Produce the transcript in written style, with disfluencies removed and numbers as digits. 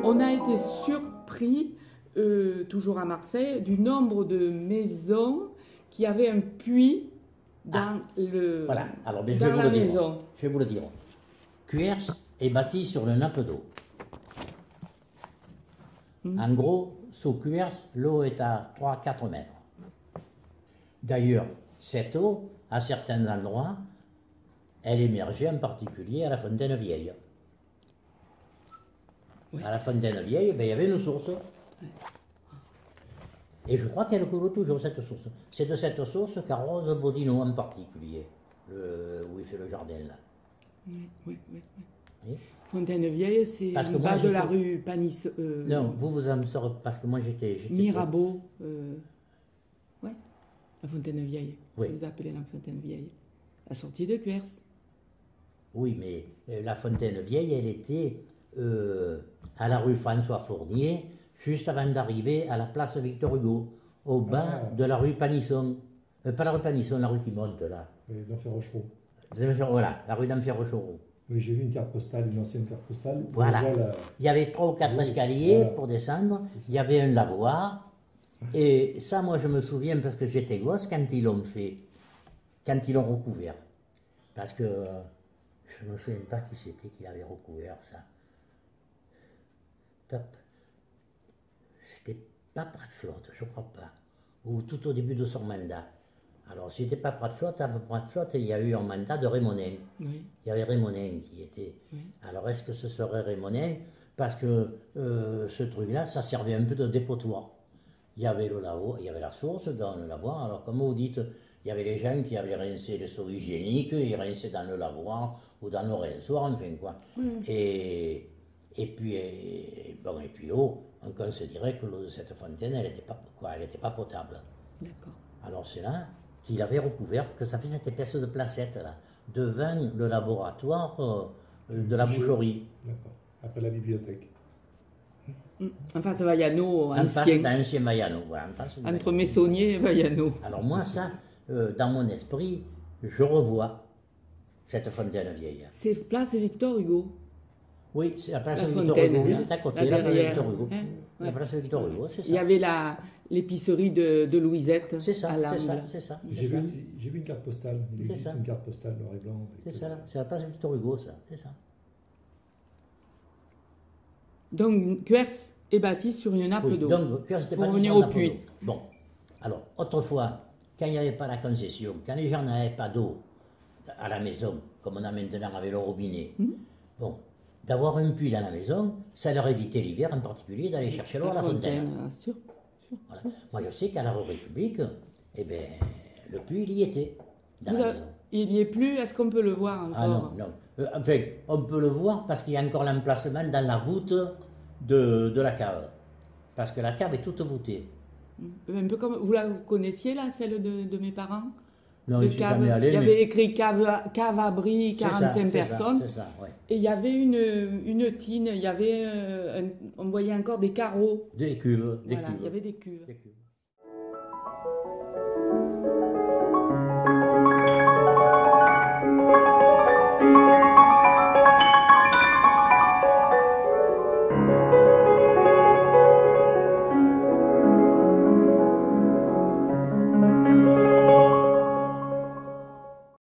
On a été surpris, toujours à Marseille, du nombre de maisons qui avaient un puits dans, voilà. Alors, dans la maison. Je vais vous le dire. Cuers est bâti sur le nappe d'eau. En gros, sous Cuers, l'eau est à 3-4 mètres. D'ailleurs, cette eau, à certains endroits, elle émergeait en particulier à la Fontaine Vieille. Ouais. À la Fontaine Vieille, ben, il y avait une source. Ouais. Et je crois qu'elle coule toujours, cette source. C'est de cette source qu'arrose Bodino en particulier, où il fait le jardin là. Oui. Fontaine Vieille, c'est en bas de la rue Panis. Non, vous en saurez, parce que moi j'étais. Mirabeau. Ouais, la Fontaine Vieille. Oui. Vous appelez la Fontaine Vieille. La sortie de Cuers. Oui, mais la Fontaine Vieille, elle était à la rue François Fournier, juste avant d'arriver à la place Victor Hugo, au bas de la rue Panisson. Pas la rue Panisson, la rue qui monte là. D'Enfer Rochereau. Voilà, la rue d'Enfer Rochereau. Oui, j'ai vu une carte postale, une ancienne carte postale. Voilà. Il y avait 3 ou 4 escaliers pour descendre. Il y avait un lavoir. Et ça, moi, je me souviens parce que j'étais gosse quand ils l'ont fait, quand ils l'ont recouvert. Parce que je ne me souviens pas qui c'était qui l'avait recouvert, ça. Top. C'était pas Prat-Flotte, je crois pas. Ou tout au début de son mandat. Alors, si c'était pas Prat-Flotte, à Prat-Flotte, il y a eu un mandat de Rémonin. Oui. Il y avait Rémonin qui était. Oui. Alors, est-ce que ce serait Rémonin? Parce que ce truc-là, ça servait un peu de dépotoir. Il y avait le lavoir, il y avait la source dans le lavoir. Alors, comme vous dites, il y avait les gens qui avaient rincé les seaux hygiéniques, ils rinçaient dans le lavoir ou dans le rinçoir, enfin quoi. Et puis l'eau, on considérait que l'eau de cette fontaine, elle n'était pas potable. D'accord. Alors c'est là qu'il avait recouvert, que ça fait cette épaisse de placette là, devant le laboratoire de la boucherie. D'accord. Après la bibliothèque. En face de Vaillano, en face d'ancien Vaillano, voilà. Entre Messonnier et Vaillano. Alors moi, ça, dans mon esprit, je revois cette fontaine vieille. C'est place Victor Hugo. Oui, c'est la place Victor Hugo, c'est à côté, la place Victor Hugo. La place Victor Hugo, c'est ça. Il y avait l'épicerie de Louisette. C'est ça, c'est ça. J'ai vu une carte postale, il existe une carte postale noir et blanc. C'est ça, c'est la place Victor Hugo, ça, c'est ça. Donc, Cuers est bâti sur une nappe d'eau. Donc, Cuers était pour bâti venir sur une au nappe puits. d'eau. Bon, alors, autrefois, quand il n'y avait pas la concession, quand les gens n'avaient pas d'eau à la maison, comme on a maintenant avec le robinet, bon, d'avoir un puits dans la maison, ça leur évitait l'hiver en particulier d'aller chercher l'eau à la fontaine. Sûr. Voilà. Moi, je sais qu'à la République, eh ben, le puits, il y était, dans la maison. Il n'y est plus, est-ce qu'on peut le voir encore? Ah non. Enfin, on peut le voir parce qu'il y a encore l'emplacement dans la voûte de la cave. Parce que la cave est toute voûtée. Un peu comme, vous la connaissiez là, celle de mes parents? Non, je suis jamais allé. Il y avait écrit cave abri 45 personnes. C'est ça, ouais. Et il y avait une tine, il y avait, on voyait encore des carreaux. Des cuves. Il y avait des cuves.